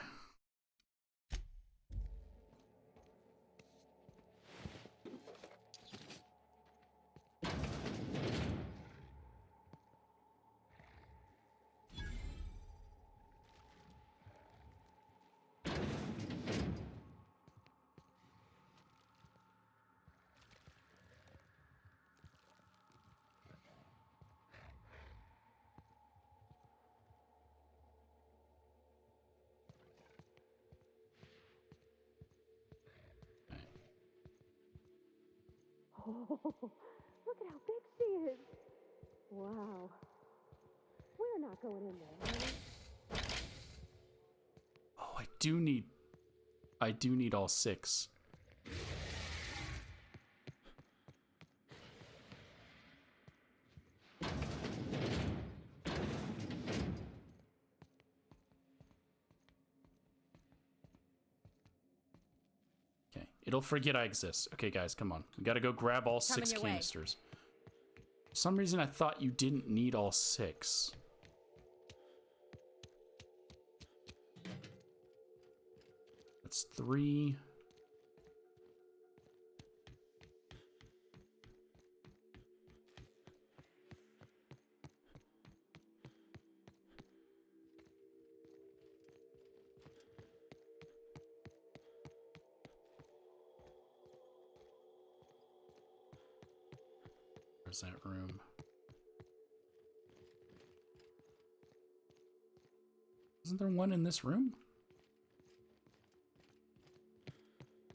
Oh, look at how big she is. Wow. We're not going in there, are we?
Oh, I do need all 6. Okay, it'll forget I exist. Okay, guys, come on. We gotta go grab all 6
your way.
canisters. For some reason, I thought you didn't need all 6. That's 3. Where's that room? Isn't there one in this room?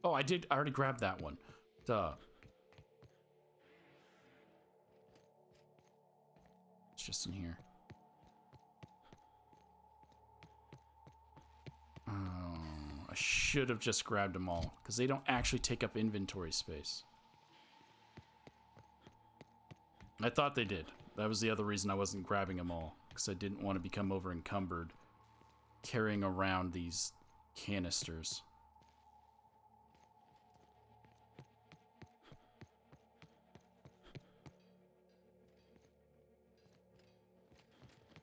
Oh, I did. I already grabbed that one. Duh. It's just in here. Oh, I should have just grabbed them all, because they don't actually take up inventory space. I thought they did. That was the other reason I wasn't grabbing them all, because I didn't want to become over encumbered carrying around these canisters.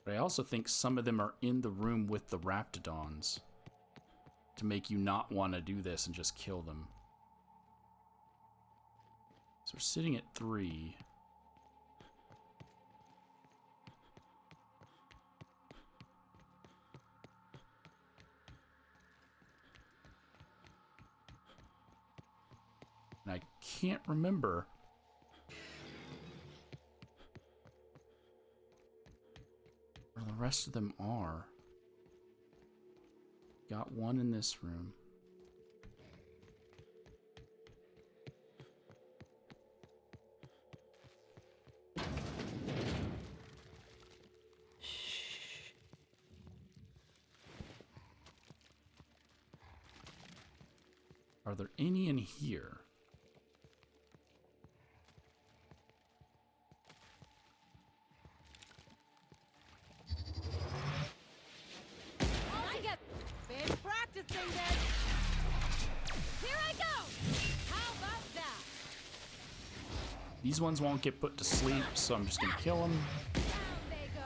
But I also think some of them are in the room with the Raptidons to make you not want to do this and just kill them. So we're sitting at 3. And I can't remember where the rest of them are. Got one in this room. Are there any in here?
Been practicing this. Here I go. How about that?
These ones won't get put to sleep, so I'm just gonna kill them.
Down they go.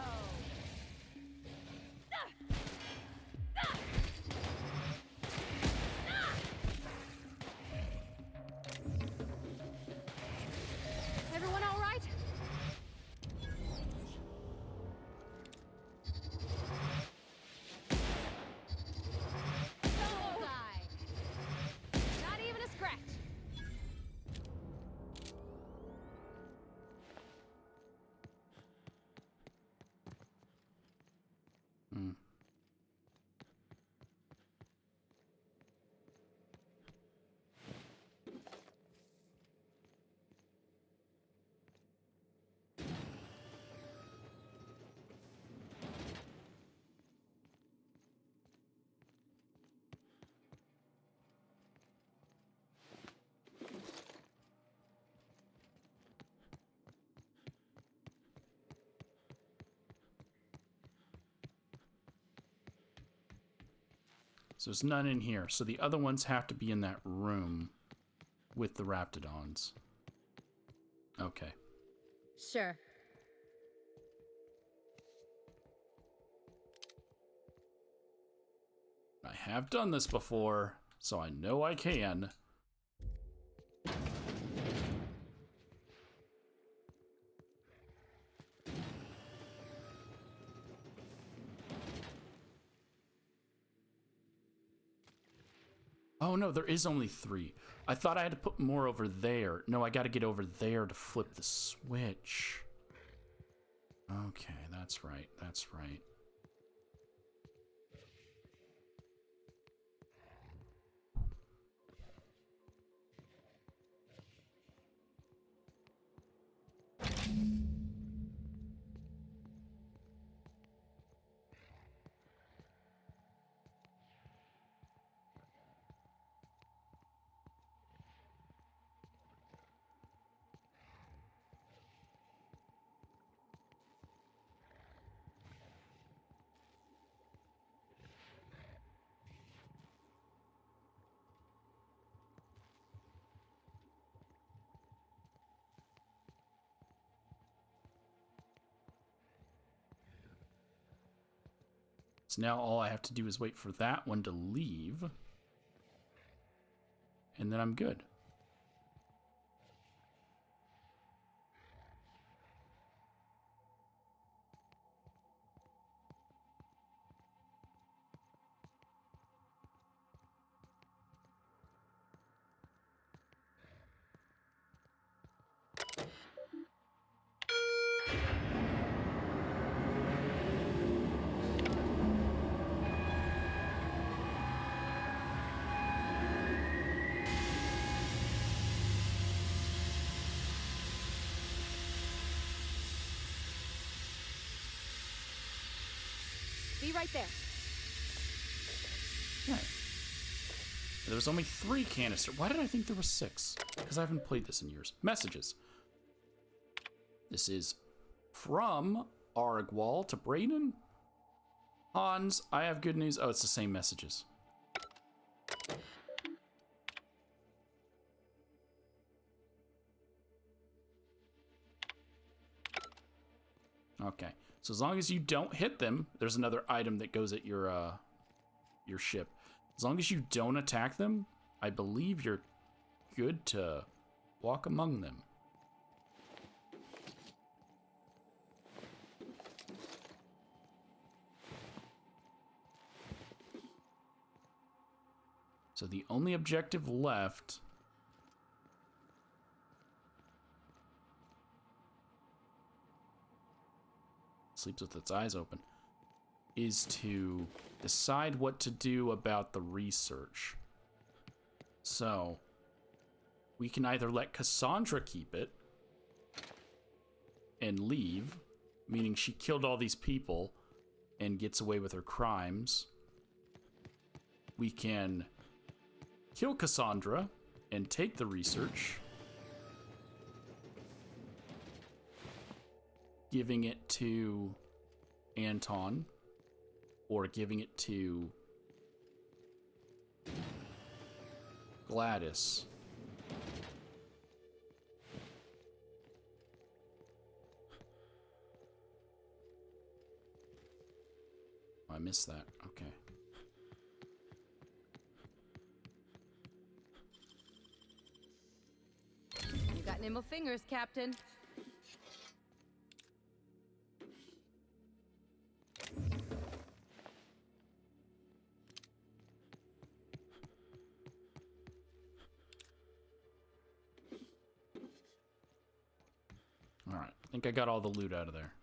So there's none in here. So the other ones have to be in that room with the Raptidons. Okay.
Sure.
I have done this before, so I know I can. Oh no, there is only 3. I thought I had to put more over there. No, I gotta get over there to flip the switch. Okay, that's right, that's right. So now all I have to do is wait for that one to leave. And then I'm good.
Be right there.
Right. There was only 3 canisters. Why did I think there were 6? Because I haven't played this in years. Messages. This is from Argwal to Brayden. Hans, I have good news. Oh, it's the same messages. Okay. So as long as you don't hit them, there's another item that goes at your ship. As long as you don't attack them, I believe you're good to walk among them. So the only objective left sleeps with its eyes open is to decide what to do about the research. So we can either let Cassandra keep it and leave, meaning she killed all these people and gets away with her crimes. We can kill Cassandra and take the research, giving it to Anton, or giving it to Gladys. Oh, I missed that. Okay.
You got nimble fingers, Captain.
Alright, I think I got all the loot out of there.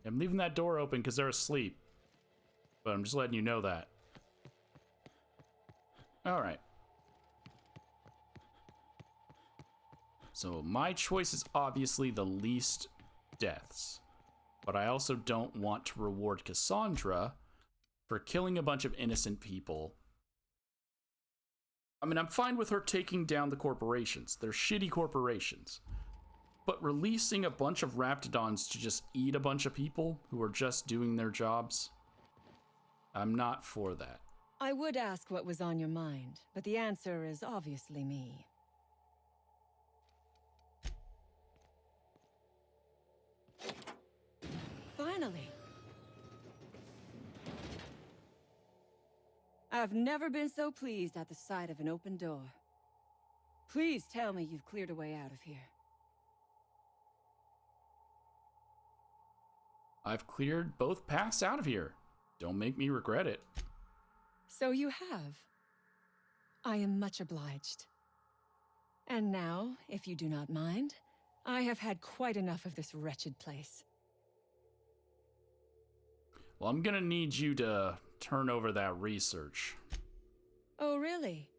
I'm leaving that door open because they're asleep. But I'm just letting you know that. Alright. So my choice is obviously the least deaths. But I also don't want to reward Cassandra for killing a bunch of innocent people. I mean, I'm fine with her taking down the corporations. They're shitty corporations. But releasing a bunch of raptidons to just eat a bunch of people who are just doing their jobs, I'm not for that.
I would ask what was on your mind, but the answer is obviously me. Finally. I've never been so pleased at the sight of an open door. Please tell me you've cleared a way out of here.
I've cleared both paths out of here. Don't make me regret it.
So you have. I am much obliged. And now, if you do not mind, I have had quite enough of this wretched place.
Well, I'm gonna need you to turn over that research.
Oh, really?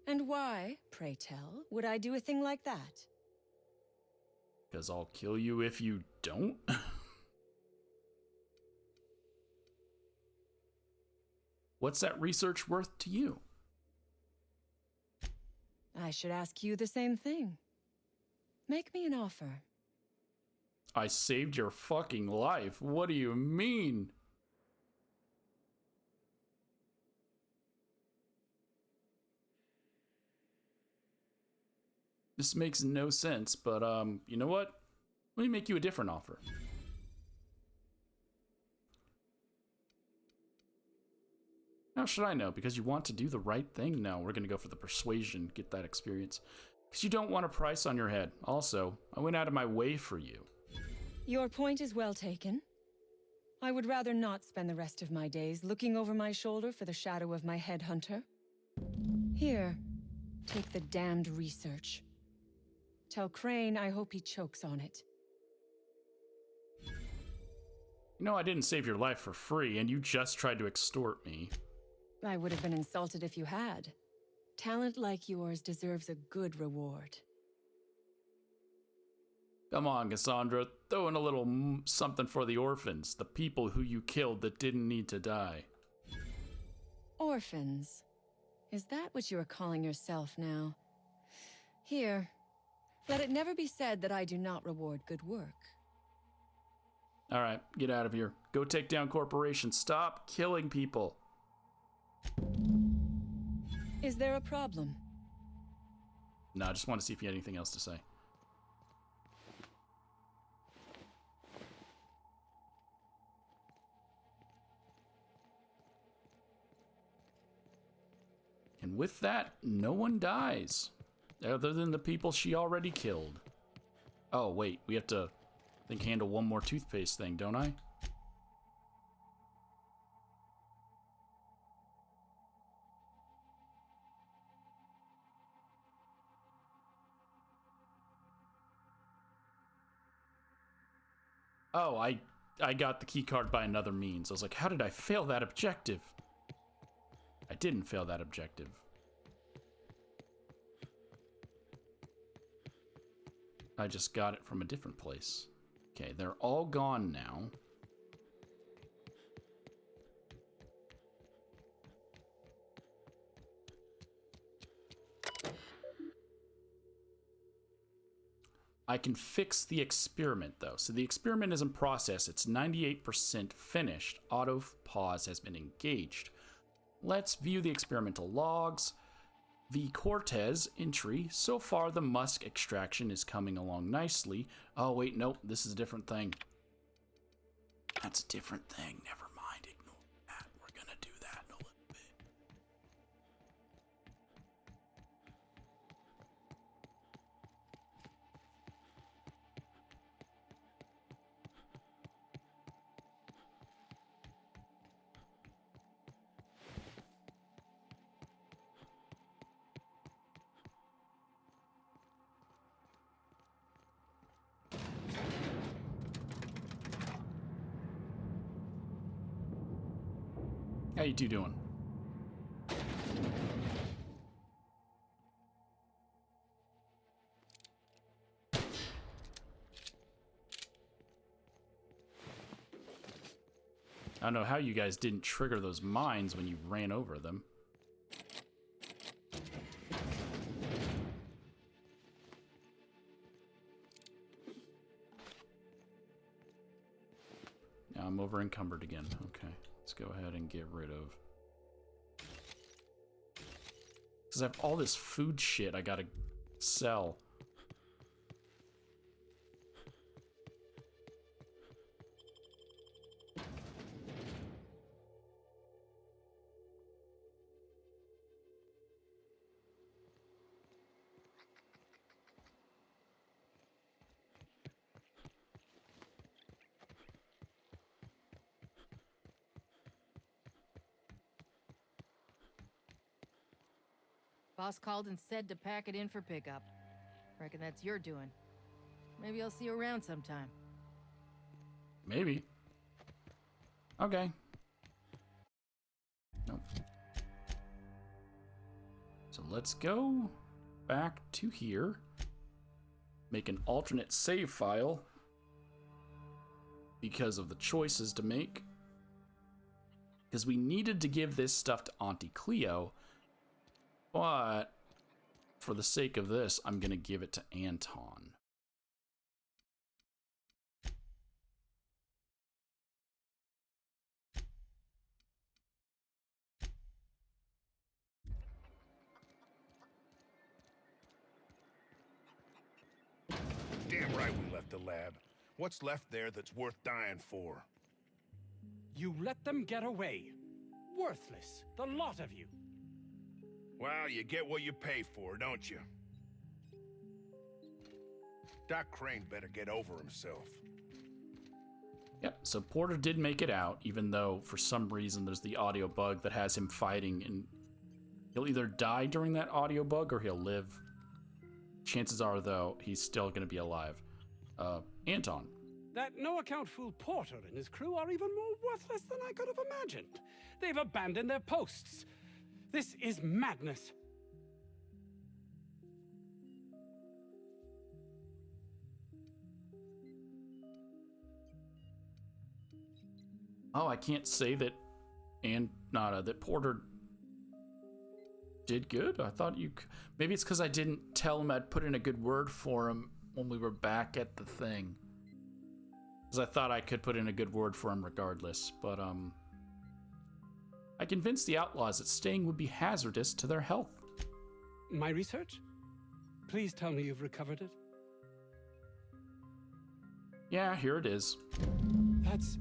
And why, pray tell, would I do a thing like that?
Because I'll kill you if you don't. What's that research worth to you?
I should ask you the same thing. Make me an offer.
I saved your fucking life. What do you mean? This makes no sense, but you know what? Let me make you a different offer. How should I know? Because you want to do the right thing? No, we're gonna go for the persuasion, get that experience. Because you don't want a price on your head. Also, I went out of my way for you.
Your point is well taken. I would rather not spend the rest of my days looking over my shoulder for the shadow of my headhunter. Here, take the damned research. Tell Crane I hope he chokes on it.
You know I didn't save your life for free, and you just tried to extort me.
I would have been insulted if you had. Talent like yours deserves a good reward.
Come on, Cassandra. Throw in a little something for the orphans, the people who you killed that didn't need to die.
Orphans? Is that what you are calling yourself now? Here, let it never be said that I do not reward good work.
All right, get out of here. Go take down corporations. Stop killing people.
Is there a problem?
No, I just want to see if you had anything else to say. And with that, no one dies. Other than the people she already killed. Oh, wait, we have to, I think, handle one more toothpaste thing, don't I? Oh, I got the key card by another means. I was like, how did I fail that objective? I didn't fail that objective. I just got it from a different place. Okay, they're all gone now. I can fix the experiment though. So the experiment is in process. It's 98% finished. Auto pause has been engaged. Let's view the experimental logs. The Cortez entry. So far, the musk extraction is coming along nicely. Oh, wait, nope. This is a different thing. That's a different thing. Never mind. Ignore that. We're going to do that in a little bit. How you two doing? I don't know how you guys didn't trigger those mines when you ran over them. Now I'm over encumbered again. Okay, let's go ahead and get rid of. Because I have all this food shit I gotta sell.
Boss called and said to pack it in for pickup. Reckon that's your doing. Maybe I'll see you around sometime.
Maybe. Okay. Nope. So let's go back to here. Make an alternate save file. Because of the choices to make. Because we needed to give this stuff to Auntie Cleo. But for the sake of this, I'm going to give it to Anton.
Damn right we left the lab. What's left there that's worth dying for?
You let them get away. Worthless, the lot of you.
Well, you get what you pay for, don't you? Doc Crane better get over himself.
Yep, so Porter did make it out, even though for some reason there's the audio bug that has him fighting, and he'll either die during that audio bug or he'll live. Chances are, though, he's still going to be alive. Anton.
That no-account fool Porter and his crew are even more worthless than I could have imagined. They've abandoned their posts. This is madness.
Oh, I can't say that that Porter did good. I thought maybe it's because I didn't tell him I'd put in a good word for him when we were back at the thing. Because I thought I could put in a good word for him regardless, but I convinced the outlaws that staying would be hazardous to their health.
My research? Please tell me you've recovered it.
Yeah, here it is.
That's...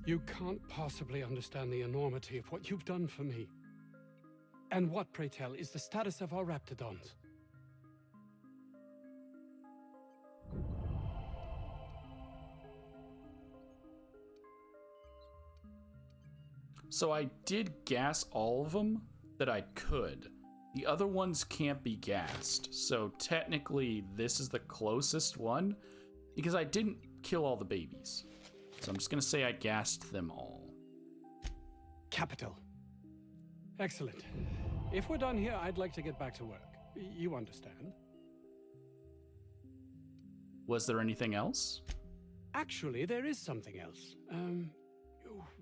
You can't possibly understand the enormity of what you've done for me. And what, pray tell, is the status of our raptidons?
So I did gas all of them that I could. The other ones can't be gassed. So technically this is the closest one because I didn't kill all the babies. So I'm just gonna say I gassed them all.
Capital. Excellent. If we're done here, I'd like to get back to work. You understand?
Was there anything else?
Actually, there is something else.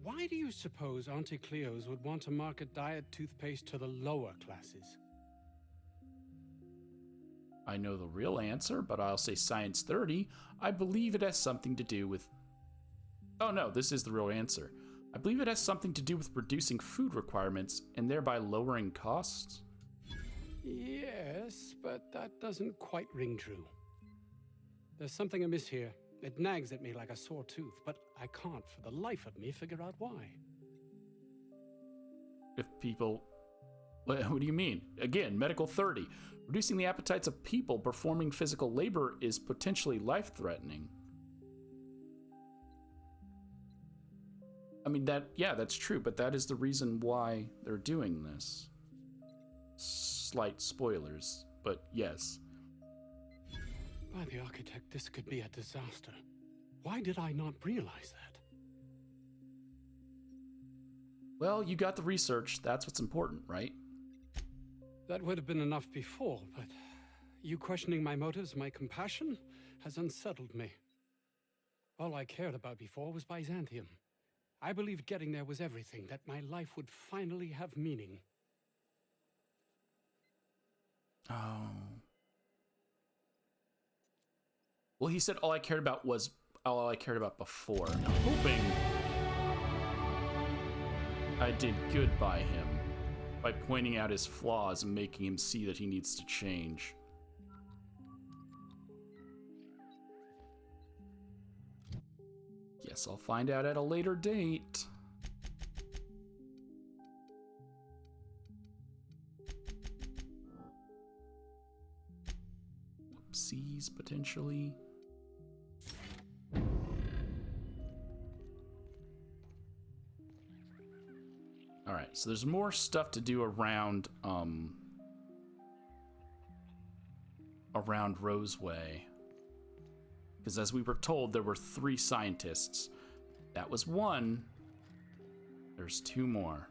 Why do you suppose Auntie Cleo's would want to market diet toothpaste to the lower classes?
I know the real answer, but I'll say Science 30. I believe it has something to do with... Oh no, this is the real answer. I believe it has something to do with reducing food requirements and thereby lowering costs.
Yes, but that doesn't quite ring true. There's something amiss here. It nags at me like a sore tooth, but I can't for the life of me figure out why.
If people... What do you mean? Again, Medical 30. Reducing the appetites of people performing physical labor is potentially life-threatening. I mean, that's true, but that is the reason why they're doing this. Slight spoilers, but yes.
By the architect, this could be a disaster. Why did I not realize that?
Well, you got the research. That's what's important, right?
That would have been enough before, but you questioning my motives, my compassion, has unsettled me. All I cared about before was Byzantium. I believed getting there was everything, that my life would finally have meaning.
Oh. Well, he said all I cared about was all I cared about before. I'm hoping I did good by him by pointing out his flaws and making him see that he needs to change. Guess I'll find out at a later date. Whoopsies, potentially. Alright, so there's more stuff to do around Roseway. Because as we were told, there were 3 scientists. That was one. There's 2 more.